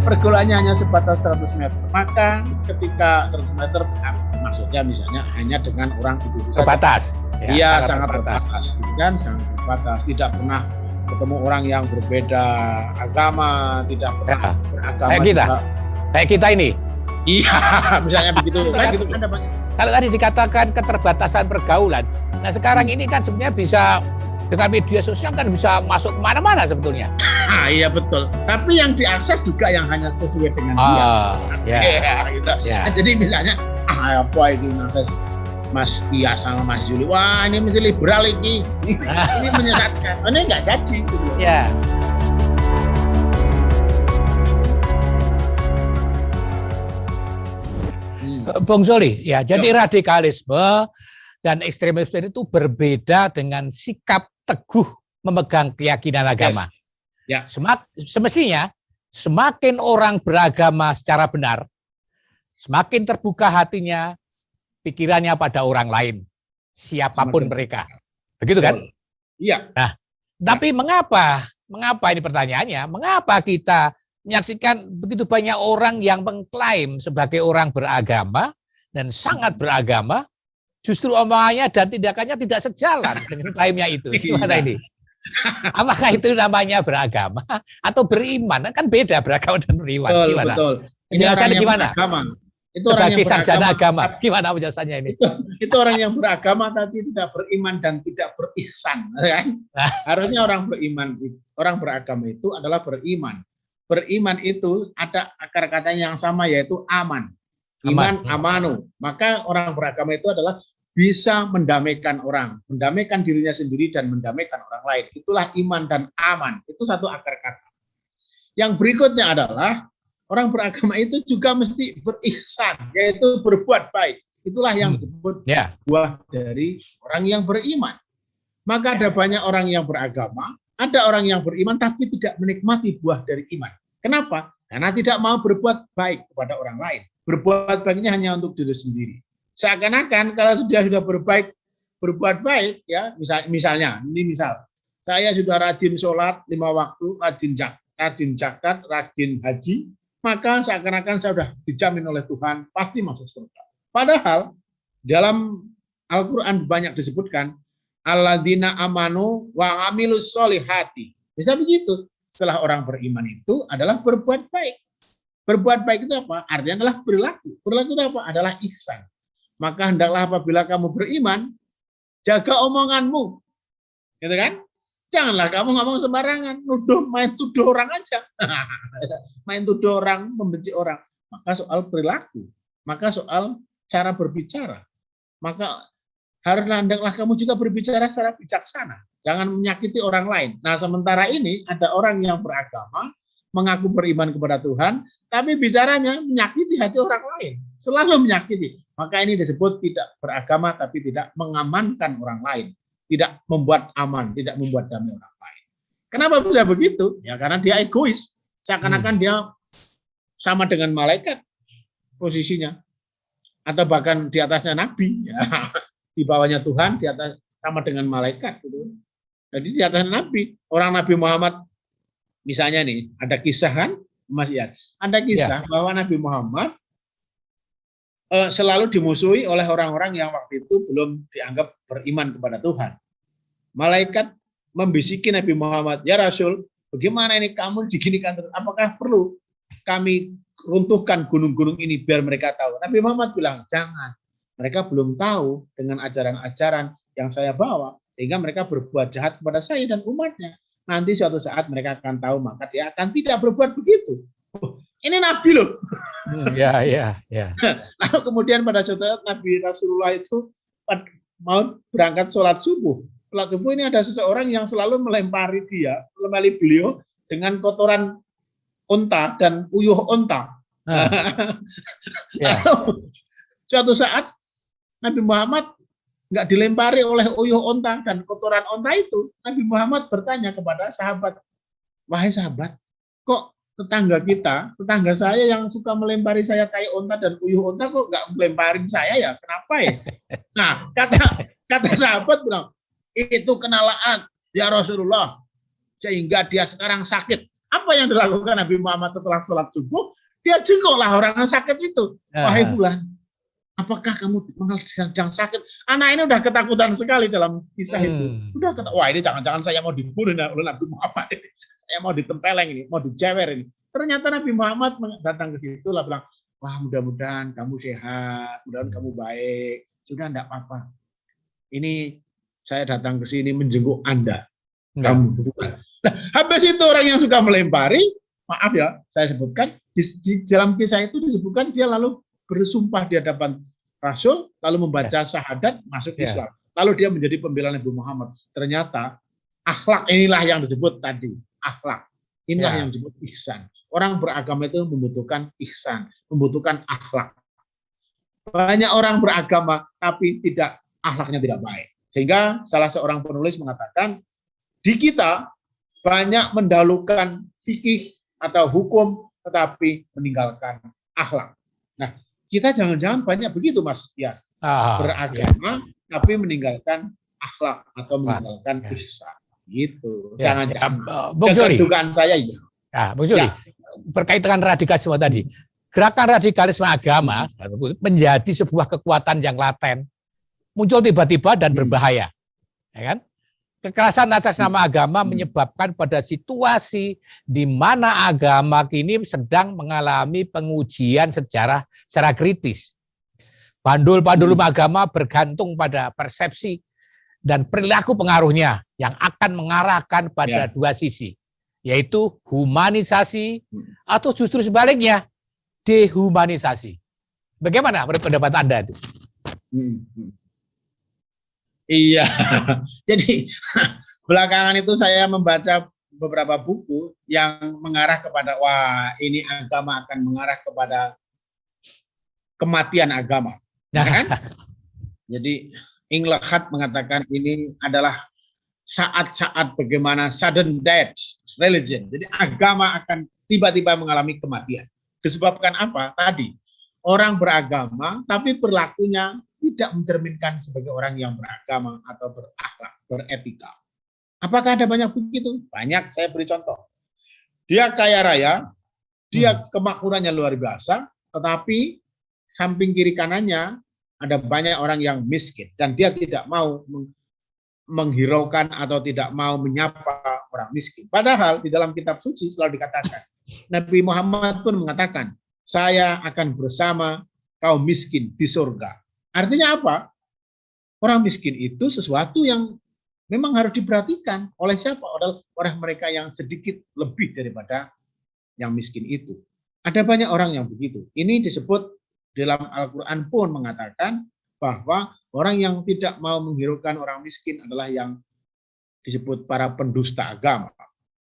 pergaulannya hanya sebatas 100 meter. Maka ketika 100 meter, maksudnya misalnya hanya dengan orang itu terbatas. Iya, sangat terbatas. Kan sangat terbatas. Tidak pernah ketemu orang yang berbeda agama, tidak pernah beragama. Kayak kita ini. Iya, misalnya begitu. Gitu. Kalau tadi dikatakan keterbatasan pergaulan, nah sekarang ini kan sebenarnya bisa dengan media sosial kan bisa masuk kemana-mana sebetulnya. Iya betul. Tapi yang diakses juga yang hanya sesuai dengan dia. Gitu. Nah, jadi misalnya, apa ini akses Mas Iya sama Mas Juli, wah ini mesti liberal ini menyesatkan. Ini nggak jadi. Gitu. Ya. Bung Zoli, ya jadi radikalisme dan ekstremisme itu berbeda dengan sikap teguh memegang keyakinan agama. Semestinya semakin orang beragama secara benar, semakin terbuka hatinya, pikirannya pada orang lain, siapapun mereka. Begitu kan? Iya. Nah, tapi mengapa ini pertanyaannya, mengapa kita menyaksikan begitu banyak orang yang mengklaim sebagai orang beragama dan sangat beragama, justru omongannya dan tindakannya tidak sejalan dengan klaimnya itu. Gimana ini? Apakah itu namanya beragama atau beriman? Kan beda beragama dan beriman. Gimana? Betul. Penjelasannya gimana? Itu orang yang sarjana agama. Gimana penjelasannya ini? Itu orang yang beragama tapi tidak beriman dan tidak berihsan. Kan? Harusnya orang beriman, orang beragama itu adalah beriman. Beriman itu ada akar katanya yang sama, yaitu aman. Iman, amanu. Maka orang beragama itu adalah bisa mendamaikan orang, mendamaikan dirinya sendiri dan mendamaikan orang lain. Itulah iman dan aman. Itu satu akar kata. Yang berikutnya adalah orang beragama itu juga mesti berihsan, yaitu berbuat baik. Itulah yang disebut buah dari orang yang beriman. Maka ada banyak orang yang beragama, ada orang yang beriman tapi tidak menikmati buah dari iman. Kenapa? Karena tidak mau berbuat baik kepada orang lain. Berbuat baiknya hanya untuk diri sendiri. Seakan-akan kalau sudah berbuat baik, ya misalnya, saya sudah rajin sholat 5 waktu, rajin zakat, rajin haji, maka seakan-akan saya sudah dijamin oleh Tuhan pasti masuk surga. Padahal dalam Al-Quran banyak disebutkan alladzina amanu wa amilus sholihati. Bisa begitu. Setelah orang beriman itu adalah berbuat baik. Berbuat baik itu apa? Artinya adalah perilaku. Perilaku itu apa? Adalah ihsan. Maka hendaklah apabila kamu beriman, jaga omonganmu. Gitu kan? Janganlah kamu ngomong sembarangan, main tuduh orang aja. Main tuduh orang, membenci orang. Maka soal perilaku, maka soal cara berbicara. Maka hendaklah kamu juga berbicara secara bijaksana. Jangan menyakiti orang lain. Nah, sementara ini ada orang yang beragama, mengaku beriman kepada Tuhan, tapi bicaranya menyakiti hati orang lain. Selalu menyakiti. Maka ini disebut tidak beragama, tapi tidak mengamankan orang lain. Tidak membuat aman, tidak membuat damai orang lain. Kenapa bisa begitu? Ya karena dia egois. Seakan-akan dia sama dengan malaikat posisinya. Atau bahkan di atasnya Nabi. Ya. Di bawahnya Tuhan, di atas sama dengan malaikat. Gitu. Jadi di atas Nabi, orang Nabi Muhammad, misalnya nih, ada kisah kan, Mas Ian, ada kisah bahwa Nabi Muhammad selalu dimusuhi oleh orang-orang yang waktu itu belum dianggap beriman kepada Tuhan. Malaikat membisiki Nabi Muhammad, ya Rasul, bagaimana ini kamu diginikan? Apakah perlu kami runtuhkan gunung-gunung ini biar mereka tahu? Nabi Muhammad bilang, jangan. Mereka belum tahu dengan ajaran-ajaran yang saya bawa, sehingga mereka berbuat jahat kepada saya dan umatnya. Nanti suatu saat mereka akan tahu, maka dia akan tidak berbuat begitu. Ini Nabi loh. Ya. Lalu kemudian pada suatu saat Nabi Rasulullah itu mau berangkat sholat subuh. Sholat subuh ini ada seseorang yang selalu melempari beliau dengan kotoran unta dan uyuh unta. Lalu suatu saat Nabi Muhammad nggak dilempari oleh uyuh onta dan kotoran onta itu. Nabi Muhammad bertanya kepada sahabat, wahai sahabat, kok tetangga saya yang suka melempari saya kayak onta dan uyuh onta kok nggak melemparin saya ya? Kenapa ya? Nah, kata sahabat bilang, itu kenalaan ya Rasulullah, sehingga dia sekarang sakit. Apa yang dilakukan Nabi Muhammad setelah sholat subuh? Dia jenguklah orang yang sakit itu. Wahai fulan, apakah kamu sedang sakit? Anak ini udah ketakutan sekali dalam kisah itu. Wah ini jangan-jangan saya mau dibunuh oleh Nabi Muhammad ini. Saya mau ditempeleng ini, mau dicewer ini. Ternyata Nabi Muhammad datang ke situ lah bilang, wah mudah-mudahan kamu sehat, mudah-mudahan kamu baik. Sudah enggak apa-apa. Ini saya datang ke sini menjenguk Anda. Kamu bukan. Nah, habis itu orang yang suka melempari, maaf ya, saya sebutkan di dalam kisah itu disebutkan dia lalu bersumpah di hadapan Rasul, lalu membaca syahadat masuk Islam. Lalu dia menjadi pembela Nabi Muhammad. Ternyata akhlak inilah yang disebut tadi, akhlak. Inilah yang disebut ihsan. Orang beragama itu membutuhkan ihsan, membutuhkan akhlak. Banyak orang beragama tapi tidak akhlaknya tidak baik. Sehingga salah seorang penulis mengatakan, di kita banyak mendahulukan fikih atau hukum tetapi meninggalkan akhlak. Nah, kita jangan-jangan banyak begitu Mas Yas. Beragama tapi meninggalkan akhlak atau meninggalkan ihsan. Gitu. Jangan-jangan. Bung Joli. Dugaan saya ya. Bung Joli. Berkait dengan radikalisme tadi. Gerakan radikalisme agama menjadi sebuah kekuatan yang laten. Muncul tiba-tiba dan berbahaya. Ya kan? Kekerasan atas nama agama menyebabkan pada situasi di mana agama kini sedang mengalami pengujian secara kritis. Pandul-pandul agama bergantung pada persepsi dan perilaku pengaruhnya yang akan mengarahkan pada dua sisi, yaitu humanisasi atau justru sebaliknya, dehumanisasi. Bagaimana pendapat Anda itu? Iya, jadi belakangan itu saya membaca beberapa buku yang mengarah kepada, wah ini agama akan mengarah kepada kematian agama. Kan? Jadi Engelhardt mengatakan ini adalah saat-saat bagaimana sudden death religion. Jadi agama akan tiba-tiba mengalami kematian. Disebabkan apa? Tadi, orang beragama tapi perilakunya tidak mencerminkan sebagai orang yang beragama atau berakhlak, beretika. Apakah ada banyak begitu? Banyak, saya beri contoh. Dia kaya raya, dia kemakmurannya luar biasa, tetapi samping kiri kanannya ada banyak orang yang miskin dan dia tidak mau menghiraukan atau tidak mau menyapa orang miskin. Padahal di dalam kitab suci selalu dikatakan, Nabi Muhammad pun mengatakan, saya akan bersama kaum miskin di surga. Artinya apa? Orang miskin itu sesuatu yang memang harus diperhatikan oleh siapa? Oleh mereka yang sedikit lebih daripada yang miskin itu. Ada banyak orang yang begitu. Ini disebut dalam Al-Quran pun mengatakan bahwa orang yang tidak mau menghiraukan orang miskin adalah yang disebut para pendusta agama.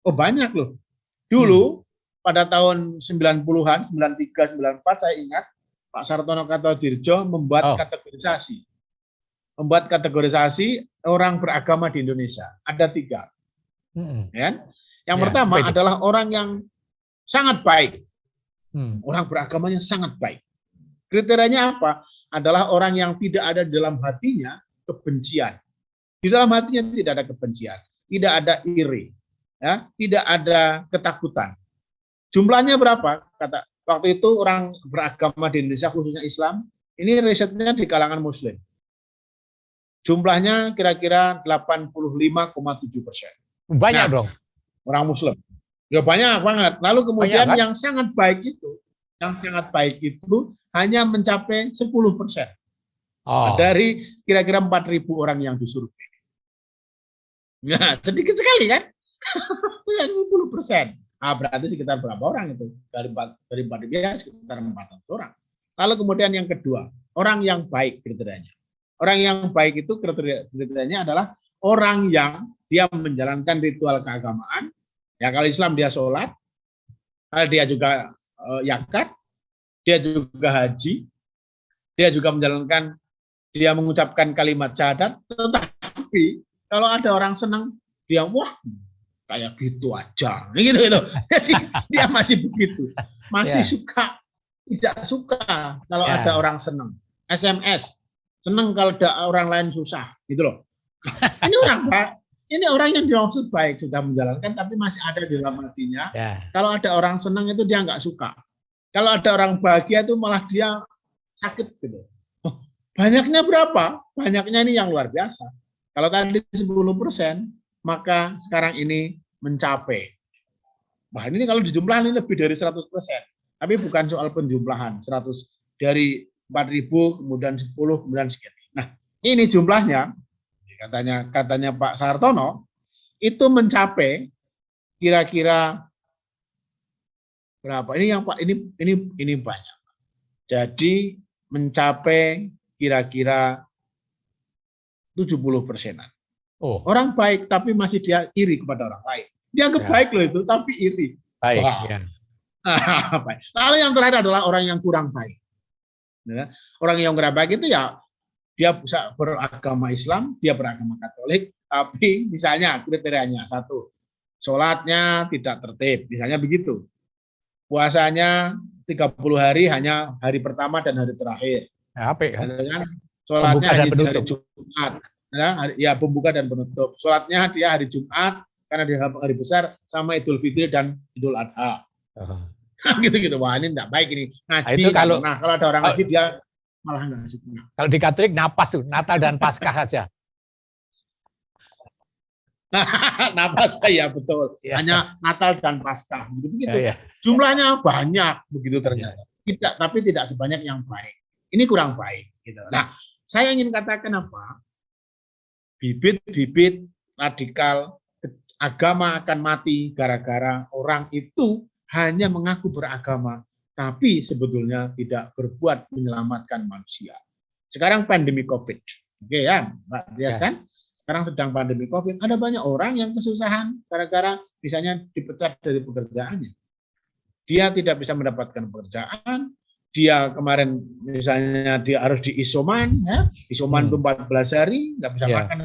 Oh banyak loh. Dulu pada tahun 90-an, 93, 94 saya ingat Pak Sartono Kartodirjo membuat kategorisasi. Membuat kategorisasi orang beragama di Indonesia. Ada 3. Ya? Yang pertama adalah orang yang sangat baik. Orang beragamanya sangat baik. Kriterianya apa? Adalah orang yang tidak ada di dalam hatinya kebencian. Di dalam hatinya tidak ada kebencian. Tidak ada iri. Ya? Tidak ada ketakutan. Jumlahnya berapa? Kata waktu itu orang beragama di Indonesia khususnya Islam, ini risetnya di kalangan Muslim. Jumlahnya kira-kira 85,7%. Banyak dong. Orang Muslim. Ya banyak banget. Lalu kemudian yang sangat baik itu hanya mencapai 10%. Dari kira-kira 4.000 orang yang disurvei. Nah, sedikit sekali kan? 10%. Berarti sekitar berapa orang itu? Dari 4.000 ya sekitar 400 orang. Lalu kemudian yang kedua, orang yang baik kriterianya. Orang yang baik itu kriterianya adalah orang yang dia menjalankan ritual keagamaan. Ya kalau Islam dia sholat, kalau dia juga zakat, dia juga haji, dia juga menjalankan, dia mengucapkan kalimat syahadat. Tetapi kalau ada orang senang, dia wah kayak gitu aja, gitu. Jadi dia masih begitu, masih suka, tidak suka kalau ada orang senang. SMS, senang kalau ada orang lain susah, gitu loh. Ini orang Pak, Ini orang yang dimaksud baik sudah menjalankan, tapi masih ada di dalam hatinya. Ya. Kalau ada orang senang itu dia nggak suka. Kalau ada orang bahagia itu malah dia sakit gitu. Oh, banyaknya berapa? Banyaknya ini yang luar biasa. Kalau tadi 10%, maka sekarang ini mencapai. Wah, ini kalau dijumlahin ini lebih dari 100%. Tapi bukan soal penjumlahan. 100 dari 4.000, kemudian 10, kemudian sekian. Nah, ini jumlahnya, katanya Pak Sartono, itu mencapai kira-kira berapa? Ini yang Pak, ini banyak. Jadi mencapai kira-kira 70%. Oh, Orang baik tapi masih dia iri kepada orang lain. Dia Ya. baik loh itu, tapi iri. baik. Wah. Ya. Baik. Lalu yang terakhir adalah orang yang kurang baik. Ya. Orang yang kurang baik itu ya dia bisa beragama Islam, dia beragama Katolik, tapi misalnya kriterianya satu, sholatnya tidak tertib, misalnya begitu. Puasanya 30 hari hanya hari pertama dan hari terakhir. Ya, apa ya? Kan? Pembuka Sholatnya dan hari penutup. Jumat. Ya, pembuka dan penutup. Sholatnya dia hari Jumat, karena dia hari besar, sama Idul Fitri dan Idul Adha. Oh. Gitu-gitu. Wah, ini enggak baik ini. Ngaji. Itu kalau- kalau ada orang ngaji dia malah enggak suka. Kalau di Katolik napas tuh, Natal dan Paskah saja. Napas ya betul. Ya. Hanya Natal dan Paskah. Begitu. Ya, ya. Jumlahnya banyak begitu ternyata. Tidak, tapi tidak sebanyak yang baik. Ini kurang baik gitu. Nah, saya ingin katakan apa? Bibit-bibit radikal agama akan mati gara-gara orang itu hanya mengaku beragama, tapi sebetulnya tidak berbuat menyelamatkan manusia. Sekarang pandemi COVID. Oke ya, Mbak Dias Ya. kan? Sekarang sedang pandemi COVID. Ada banyak orang yang kesusahan gara-gara misalnya dipecat dari pekerjaannya. Dia tidak bisa mendapatkan pekerjaan. Dia kemarin misalnya dia harus di isoman, ya. Isoman itu 14 hari, nggak bisa Ya. makan,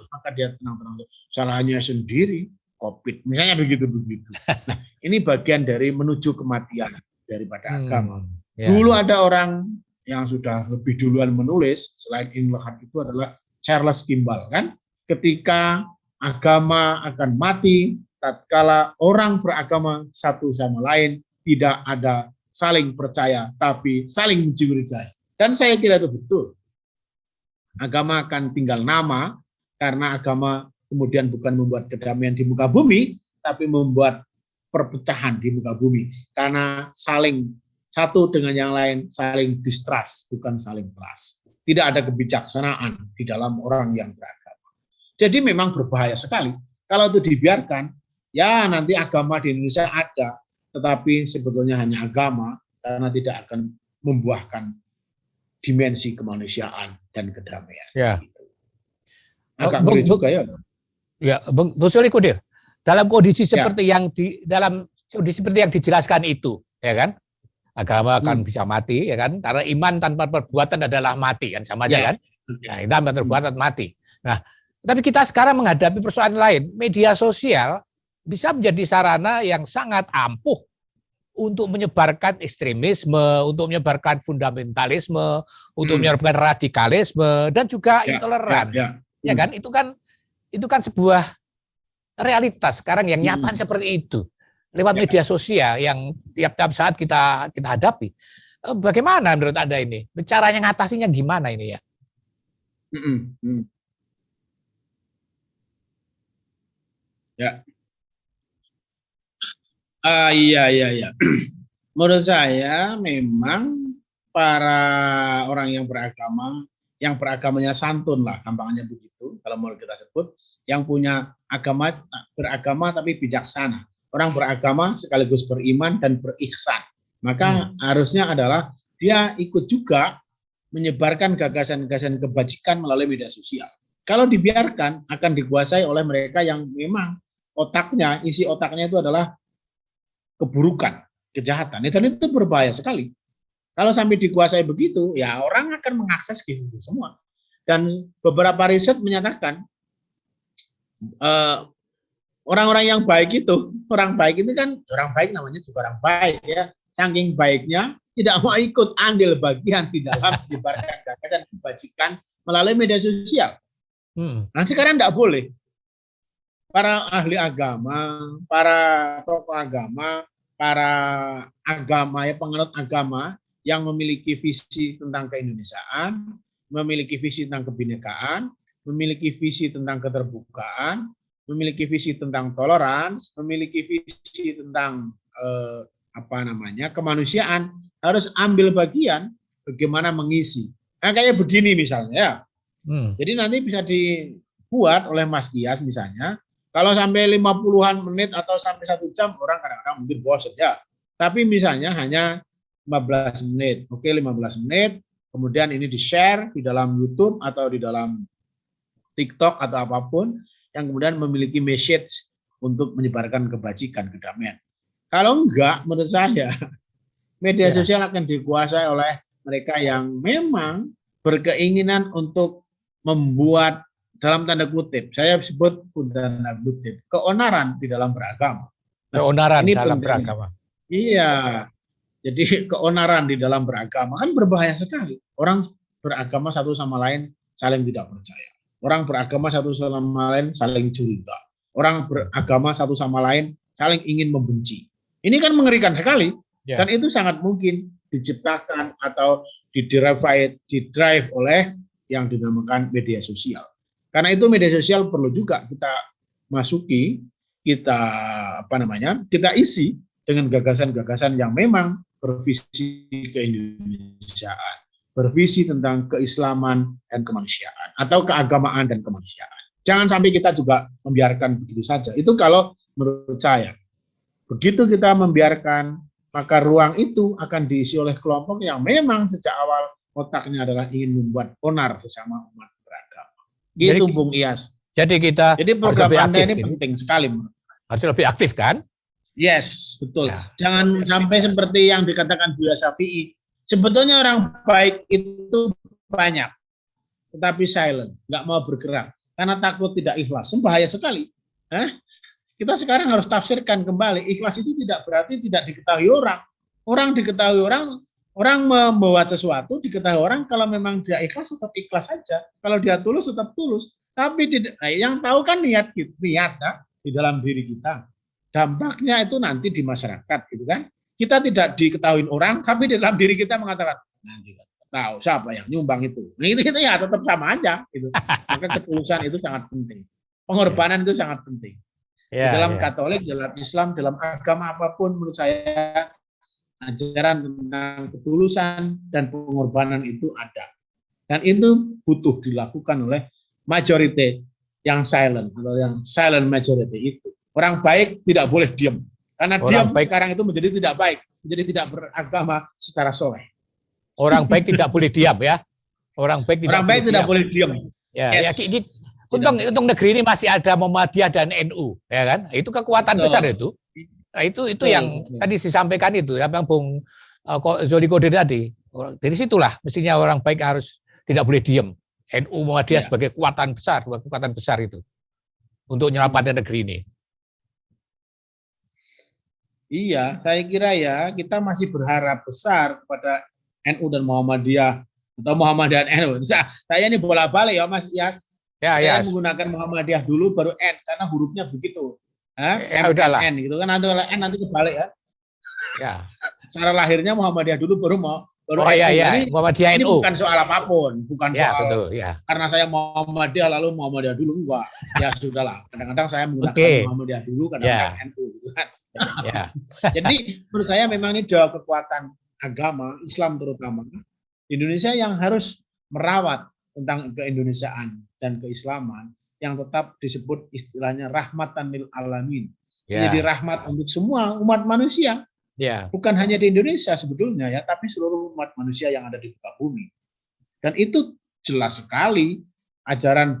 maka dia tenang-tenang. Salahnya sendiri, COVID. Misalnya begitu-begitu. Nah, ini bagian dari menuju kematian daripada agama. Ya. Dulu ada orang yang sudah lebih duluan menulis, selain Ibnu Qayyim itu adalah Charles Kimball, kan? Ketika agama akan mati, tatkala orang beragama satu sama lain tidak ada saling percaya, tapi saling mencurigai. Dan saya kira itu betul. Agama akan tinggal nama, karena agama kemudian bukan membuat kedamaian di muka bumi, tapi membuat perpecahan di muka bumi. Karena saling satu dengan yang lain, saling distrust, bukan saling trust. Tidak ada kebijaksanaan di dalam orang yang beragama. Jadi memang berbahaya sekali. Kalau itu dibiarkan, ya nanti agama di Indonesia ada, tetapi sebetulnya hanya agama, karena tidak akan membuahkan dimensi kemanusiaan dan kedamaian. Ya. Gitu. Agak Bung- ngeri juga ya. Ya, Bung Soli Kudir, dalam kondisi seperti yang seperti yang dijelaskan itu, ya kan? Agama akan bisa mati, ya kan? Karena iman tanpa perbuatan adalah mati, kan sama aja Ya. kan? Nah, iman tanpa perbuatan mati. Nah, tapi kita sekarang menghadapi persoalan lain. Media sosial bisa menjadi sarana yang sangat ampuh untuk menyebarkan ekstremisme, untuk menyebarkan fundamentalisme, untuk menyebarkan radikalisme dan juga intoleran. Ya kan? Itu kan sebuah realitas sekarang yang nyata seperti itu. Lewat media sosial yang tiap-tiap saat kita hadapi. Bagaimana menurut Anda ini? Caranya ngatasinya gimana ini ya? Ya. Iya. Menurut saya memang para orang yang beragamanya santun lah, gampangnya begitu. Kalau mau kita sebut, yang punya beragama tapi bijaksana. Orang beragama sekaligus beriman dan berihsan. Maka harusnya adalah dia ikut juga menyebarkan gagasan-gagasan kebajikan melalui media sosial. Kalau dibiarkan akan dikuasai oleh mereka yang memang isi otaknya itu adalah keburukan, kejahatan. Dan itu berbahaya sekali. Kalau sampai dikuasai begitu, ya orang akan mengakses gitu semua. Dan beberapa riset menyatakan orang-orang yang baik itu, orang baik namanya juga orang baik ya. Saking baiknya tidak mau ikut andil bagian di dalam menyebarkan gagasan kebajikan melalui media sosial. Nah sekarang tidak boleh. para ahli agama, para tokoh agama, para agama ya penganut agama yang memiliki visi tentang keindonesiaan, memiliki visi tentang kebinekaan, memiliki visi tentang keterbukaan, memiliki visi tentang toleransi, memiliki visi tentang kemanusiaan, harus ambil bagian bagaimana mengisi. Nah, kayak begini misalnya ya. Jadi nanti bisa dibuat oleh Mas Gias misalnya, kalau sampai 50-an menit atau sampai 1 jam orang kadang-kadang mungkin bosan ya. Tapi misalnya hanya 15 menit. Oke, 15 menit. Kemudian ini di-share di dalam YouTube atau di dalam TikTok atau apapun yang kemudian memiliki message untuk menyebarkan kebajikan, kedamaian. Kalau enggak, menurut saya media sosial akan dikuasai oleh mereka yang memang berkeinginan untuk membuat dalam tanda kutip, saya sebut tanda kutip, keonaran di dalam beragama. Keonaran ini dalam beragama. Iya, jadi keonaran di dalam beragama kan berbahaya sekali. Orang beragama satu sama lain saling tidak percaya. Orang beragama satu sama lain saling curiga. Orang beragama satu sama lain saling ingin membenci. Ini kan mengerikan sekali. Dan itu sangat mungkin diciptakan atau didrive oleh yang dinamakan media sosial. Karena itu media sosial perlu juga kita masuki, kita isi dengan gagasan-gagasan yang memang bervisi keindonesiaan, bervisi tentang keislaman dan kemanusiaan atau keagamaan dan kemanusiaan. Jangan sampai kita juga membiarkan begitu saja. Itu kalau menurut saya. Begitu kita membiarkan, maka ruang itu akan diisi oleh kelompok yang memang sejak awal otaknya adalah ingin membuat onar sesama umat beragama. Gitu, Bung Iyas. Jadi program Anda ini penting sekali. Harus lebih aktif kan? Yes, betul. Ya. Jangan sampai seperti yang dikatakan Buya Syafi'i. Sebetulnya orang baik itu banyak, tetapi silent, nggak mau bergerak karena takut tidak ikhlas. Bahaya sekali. Kita sekarang harus tafsirkan kembali. Ikhlas itu tidak berarti tidak diketahui orang. Orang diketahui orang membawa sesuatu diketahui orang, kalau memang dia ikhlas tetap ikhlas saja. Kalau dia tulus tetap tulus. Tapi yang tahu kan niat di dalam diri kita. Dampaknya itu nanti di masyarakat gitu kan. Kita tidak diketahui orang, tapi di dalam diri kita mengatakan nanti tahu siapa yang nyumbang itu. Nah, itu ya tetap sama aja gitu. Maka ketulusan itu sangat penting. Pengorbanan itu sangat penting. Di dalam Katolik, dalam Islam, dalam agama apapun menurut saya ajaran tentang ketulusan dan pengorbanan itu ada. Dan itu butuh dilakukan oleh majority yang silent atau yang silent majority itu. Orang baik tidak boleh diam. Karena diam sekarang itu menjadi tidak baik, menjadi tidak beragama secara soleh. Orang baik tidak boleh diam ya. Orang baik tidak boleh diam. Ya, yes. Untung negeri ini masih ada Muhammadiyah dan NU, ya kan? Itu kekuatan besar itu. Nah, itu yang tadi disampaikan itu, yang Bung Zoli Qadir tadi. Dari situlah mestinya orang baik harus tidak boleh diam. NU Muhammadiyah sebagai kekuatan besar itu untuk menyelamatkan negeri ini. Iya, saya kira ya kita masih berharap besar kepada NU dan Muhammadiyah atau Muhammadiyah dan NU. Saya ini bola-balik ya Mas Iyas. Saya menggunakan Muhammadiyah dulu baru N karena hurufnya begitu. N gitu kan, nanti kebalik ya. Ya. Secara lahirnya Muhammadiyah dulu baru NU. Muhammadiyah NU. Bukan soal apapun, bukan soal betul, karena saya Muhammadiyah lalu Muhammadiyah dulu enggak. Ya sudahlah. Kadang-kadang saya menggunakan Muhammadiyah dulu, kadang-kadang NU. Jadi menurut saya memang ini dua kekuatan agama Islam terutama Indonesia yang harus merawat tentang keindonesiaan dan keislaman yang tetap disebut istilahnya rahmatan lil alamin. Jadi rahmat untuk semua umat manusia. Bukan hanya di Indonesia sebetulnya ya, tapi seluruh umat manusia yang ada di muka bumi. Dan itu jelas sekali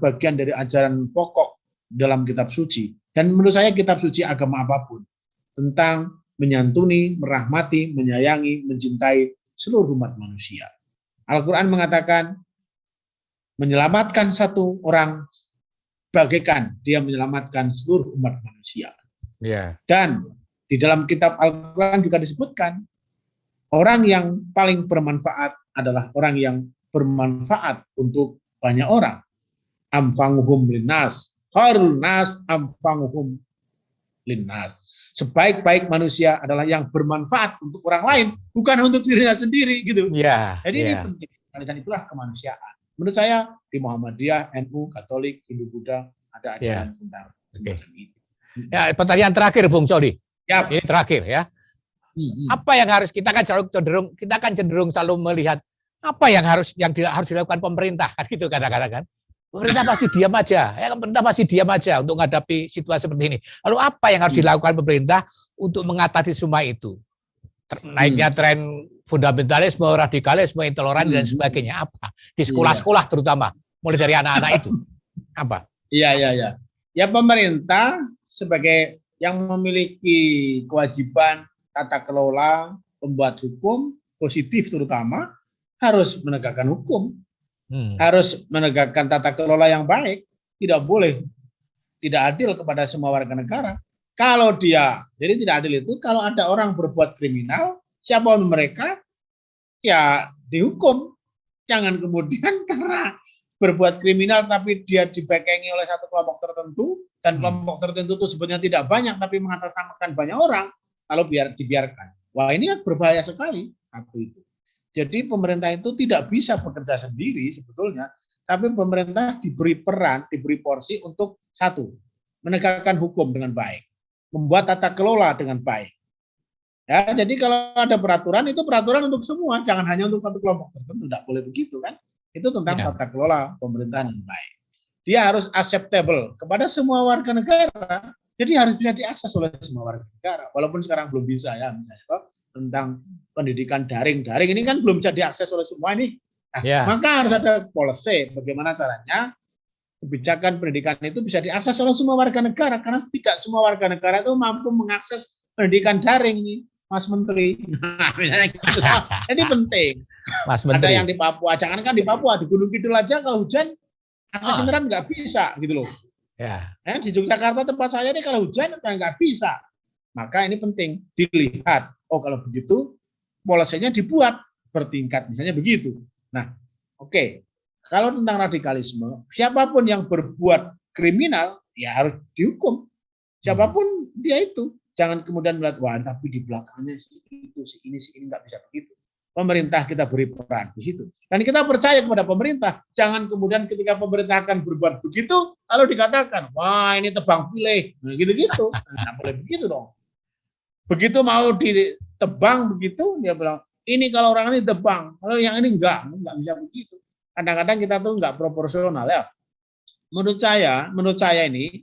bagian dari ajaran pokok dalam kitab suci. Dan menurut saya kitab suci agama apapun tentang menyantuni, merahmati, menyayangi, mencintai seluruh umat manusia. Al-Quran mengatakan menyelamatkan satu orang bagaikan dia menyelamatkan seluruh umat manusia. Dan di dalam kitab Al-Quran juga disebutkan orang yang paling bermanfaat adalah orang yang bermanfaat untuk banyak orang. Amfanguhum linnas, khairun nas anfa'uhum linnas. Sebaik-baik manusia adalah yang bermanfaat untuk orang lain, bukan untuk dirinya sendiri gitu. Jadi ini penting. Dan itulah kemanusiaan. Menurut saya di Muhammadiyah, NU, Katolik, Hindu, Buddha ada ajaran tentang semacam itu. Ya, pertanyaan terakhir Bung Sodi. Ya. Ini terakhir ya. Apa yang harus kita kan cenderung selalu melihat apa yang harus dilakukan pemerintah kan gitu kadang-kadang kan. Pemerintah pasti diam aja, pemerintah pasti diam aja untuk menghadapi situasi seperti ini. Lalu apa yang harus dilakukan pemerintah untuk mengatasi semua itu? Naiknya tren fundamentalisme, radikalisme, intoleransi dan sebagainya apa? Di sekolah-sekolah terutama, mulai dari anak-anak itu. Apa? Iya. Ya pemerintah sebagai yang memiliki kewajiban tata kelola, pembuat hukum, positif terutama, harus menegakkan hukum. Harus menegakkan tata kelola yang baik, tidak boleh tidak adil kepada semua warga negara. Kalau jadi tidak adil itu kalau ada orang berbuat kriminal, siapapun mereka, ya dihukum. Jangan kemudian karena berbuat kriminal tapi dia dibekengi oleh satu kelompok tertentu, dan kelompok tertentu itu sebenarnya tidak banyak tapi mengatasnamakan banyak orang, lalu dibiarkan. Wah ini kan berbahaya sekali. Itu. Jadi pemerintah itu tidak bisa bekerja sendiri sebetulnya, tapi pemerintah diberi peran, diberi porsi untuk satu, menegakkan hukum dengan baik, membuat tata kelola dengan baik. Ya, jadi kalau ada peraturan itu peraturan untuk semua, jangan hanya untuk satu kelompok tertentu, tidak boleh begitu kan? Itu tentang tata kelola pemerintahan yang baik. Dia harus acceptable kepada semua warga negara, jadi harus bisa diakses oleh semua warga negara, walaupun sekarang belum bisa ya misalnya tentang pendidikan daring ini kan belum bisa diakses oleh semua ini. Maka harus ada policy bagaimana caranya kebijakan pendidikan itu bisa diakses oleh semua warga negara, karena tidak semua warga negara itu mampu mengakses pendidikan daring ini, Mas Menteri. Jadi penting. Mas Menteri. Ada yang di Papua, jangan kan di Papua, di Gunung Kidul aja kalau hujan akses internet nggak bisa gitu loh. Di Yogyakarta tempat saya ini kalau hujan nggak bisa. Maka ini penting dilihat. Oh kalau begitu polisinya dibuat bertingkat misalnya begitu. Nah, oke. Kalau tentang radikalisme, siapapun yang berbuat kriminal ya harus dihukum. Siapapun dia itu. Jangan kemudian melihat wah tapi di belakangnya si ini nggak bisa begitu. Pemerintah kita beri peran di situ. Dan kita percaya kepada pemerintah. Jangan kemudian ketika pemerintah akan berbuat begitu lalu dikatakan, wah ini tebang pilih. Nah, gitu-gitu. Nah, boleh begitu dong. Begitu mau ditebang begitu, dia bilang, ini kalau orang ini tebang, kalau yang ini enggak bisa begitu. Kadang-kadang kita tuh enggak proporsional ya. Menurut saya ini,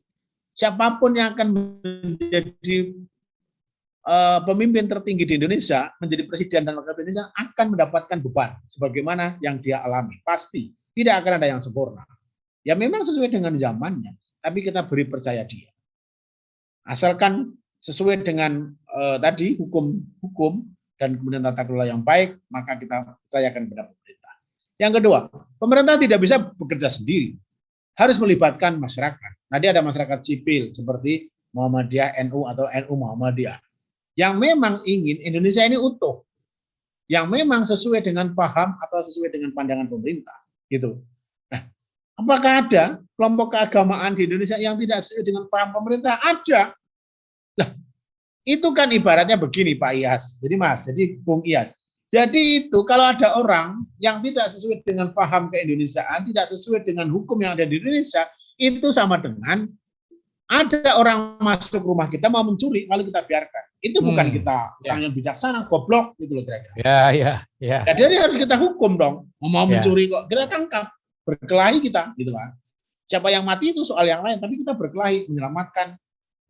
siapapun yang akan menjadi pemimpin tertinggi di Indonesia, menjadi presiden dan wakil presiden Indonesia, akan mendapatkan beban, sebagaimana yang dia alami. Pasti, tidak akan ada yang sempurna. Ya memang sesuai dengan zamannya, tapi kita beri percaya dia. Asalkan sesuai dengan tadi hukum dan kemudian tata kelola yang baik, maka kita percayakan kepada pemerintah. Yang kedua, pemerintah tidak bisa bekerja sendiri, harus melibatkan masyarakat. Tadi ada masyarakat sipil seperti Muhammadiyah NU atau NU Muhammadiyah yang memang ingin Indonesia ini utuh, yang memang sesuai dengan paham atau sesuai dengan pandangan pemerintah, gitu. Nah, apakah ada kelompok keagamaan di Indonesia yang tidak sesuai dengan paham pemerintah? Ada. Nah, itu kan ibaratnya begini Pak Iyas. Jadi Bung Iyas. Jadi itu kalau ada orang yang tidak sesuai dengan paham keindonesiaan, tidak sesuai dengan hukum yang ada di Indonesia, itu sama dengan ada orang masuk rumah kita mau mencuri, lalu kita biarkan. Itu bukan kita orang yang bijaksana, goblok gitu loh kira-kira. Ya. Jadi harus kita hukum dong. Mau mencuri kok kita tangkap, berkelahi kita gitu kan. Siapa yang mati itu soal yang lain, tapi kita berkelahi menyelamatkan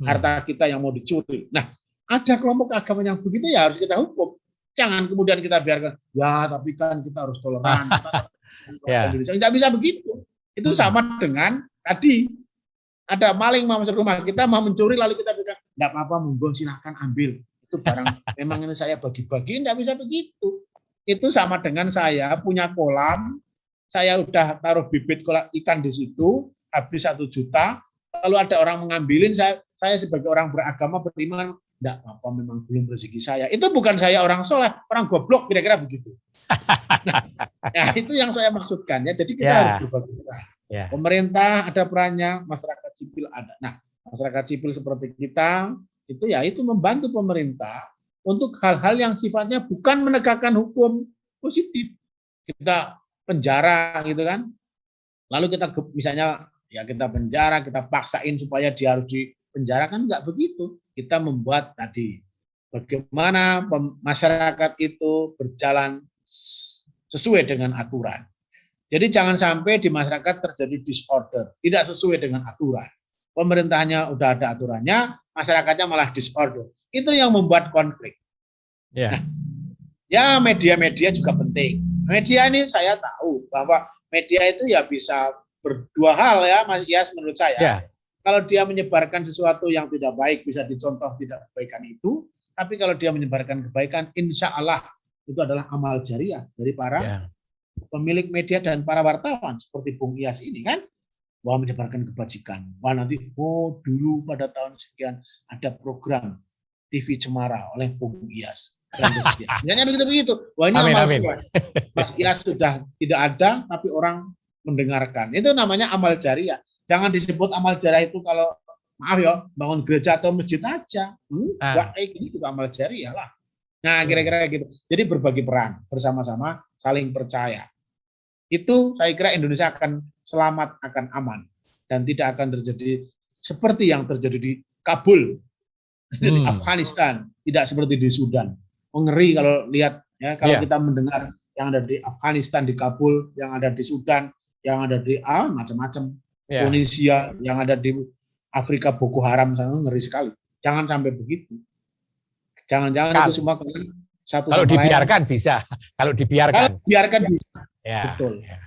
harta kita yang mau dicuri. Nah, ada kelompok agama yang begitu ya harus kita hukum. Jangan kemudian kita biarkan, ya tapi kan kita harus toleran. Indonesia tidak bisa begitu. Itu sama dengan tadi ada maling mau masuk rumah kita mau mencuri lalu kita bilang, tidak apa-apa monggo silahkan ambil. Itu barang memang ini saya bagi-bagi, tidak bisa begitu. Itu sama dengan saya punya kolam, saya udah taruh bibit ikan di situ, habis 1 juta, lalu ada orang mengambilin, saya sebagai orang beragama beriman, enggak apa memang belum rezeki saya. Itu bukan saya orang soleh, orang goblok kira-kira begitu. Nah, ya itu yang saya maksudkan ya. Jadi kita harus berbagi peran. Ya. Pemerintah ada perannya, masyarakat sipil ada. Nah, masyarakat sipil seperti kita itu membantu pemerintah untuk hal-hal yang sifatnya bukan menegakkan hukum positif. Kita penjara gitu kan. Lalu kita misalnya ya kita penjara, kita paksain supaya dia harus dipenjara, kan nggak begitu. Kita membuat tadi bagaimana masyarakat itu berjalan sesuai dengan aturan. Jadi jangan sampai di masyarakat terjadi disorder, tidak sesuai dengan aturan. Pemerintahnya udah ada aturannya, masyarakatnya malah disorder. Itu yang membuat konflik. Ya. Nah, ya media-media juga penting. Media ini saya tahu bahwa media itu ya bisa berdua hal ya, Mas Iyas, menurut saya. Ya. Kalau dia menyebarkan sesuatu yang tidak baik, bisa dicontoh tidak kebaikan itu. Tapi kalau dia menyebarkan kebaikan, insya Allah itu adalah amal jariah dari para pemilik media dan para wartawan seperti Bung Iyas ini kan. Wah, menyebarkan kebajikan. Wah, nanti dulu pada tahun sekian ada program TV Cemara oleh Bung Iyas. Misalnya begitu. Wah, ini amin, amal. Mas Iyas sudah tidak ada, tapi orang mendengarkan. Itu namanya amal jariah. Jangan disebut amal jariah itu kalau maaf ya, bangun gereja atau masjid aja. Ini juga amal jariah lah. Nah, kira-kira gitu. Jadi berbagi peran bersama-sama, saling percaya. Itu saya kira Indonesia akan selamat, akan aman, dan tidak akan terjadi seperti yang terjadi di Kabul, di Afghanistan, tidak seperti di Sudan. Ngeri kalau lihat ya, kalau kita mendengar yang ada di Afghanistan, di Kabul, yang ada di Sudan, yang ada di macam-macam, Indonesia, yang ada di Afrika, Boko Haram, ngeri sekali. Jangan sampai begitu. Jangan-jangan itu semua satu kalau dibiarkan lain. Bisa. Kalau dibiarkan bisa. Ya, betul. Ya.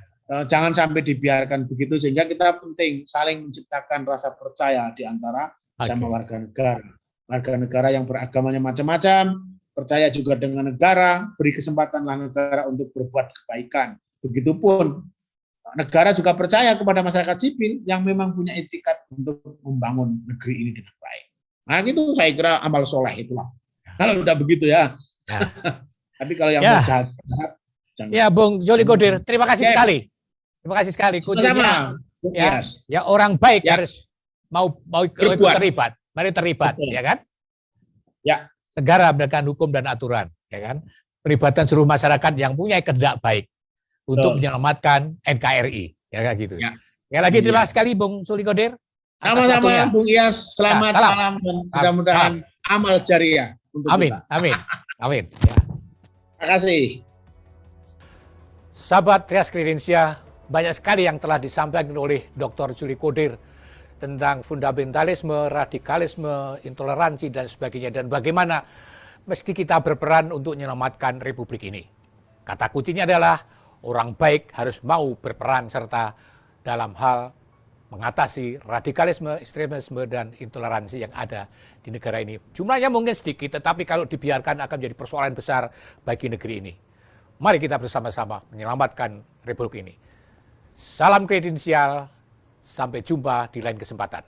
Jangan sampai dibiarkan begitu, sehingga kita penting saling menciptakan rasa percaya di antara sama warga negara. Warga negara yang beragamanya macam-macam, percaya juga dengan negara, beri kesempatanlah negara untuk berbuat kebaikan. Begitupun negara juga percaya kepada masyarakat sipil yang memang punya etikat untuk membangun negeri ini dengan baik. Nah, itu saya kira amal soleh itulah. Kalau udah begitu ya. Tapi kalau yang jahat, ya, Bung Zoli Qadir, terima kasih sekali. Terima kasih sekali. Kuncinya ya orang baik harus mau terlibat. Mari terlibat, betul. Ya kan? Ya. Negara menegakkan hukum dan aturan, ya kan? Pelibatan seluruh masyarakat yang punya kehendak baik untuk menyelamatkan NKRI, ya kan gitu. Ya. Lagi terima kasih sekali Bung Zoli Qadir. Sama-sama Bung Iyas, selamat malam dan mudah-mudahan amal jariah untuk amin, kita. Amin. Amin. Ya. Terima kasih. Sahabat Trias Kredensia, banyak sekali yang telah disampaikan oleh Dr. Zoli Qadir tentang fundamentalisme, radikalisme, intoleransi, dan sebagainya. Dan bagaimana meski kita berperan untuk menyelamatkan Republik ini. Kata kuncinya adalah orang baik harus mau berperan serta dalam hal mengatasi radikalisme, ekstremisme, dan intoleransi yang ada di negara ini. Jumlahnya mungkin sedikit, tetapi kalau dibiarkan akan menjadi persoalan besar bagi negeri ini. Mari kita bersama-sama menyelamatkan Republik ini. Salam kredensial, sampai jumpa di lain kesempatan.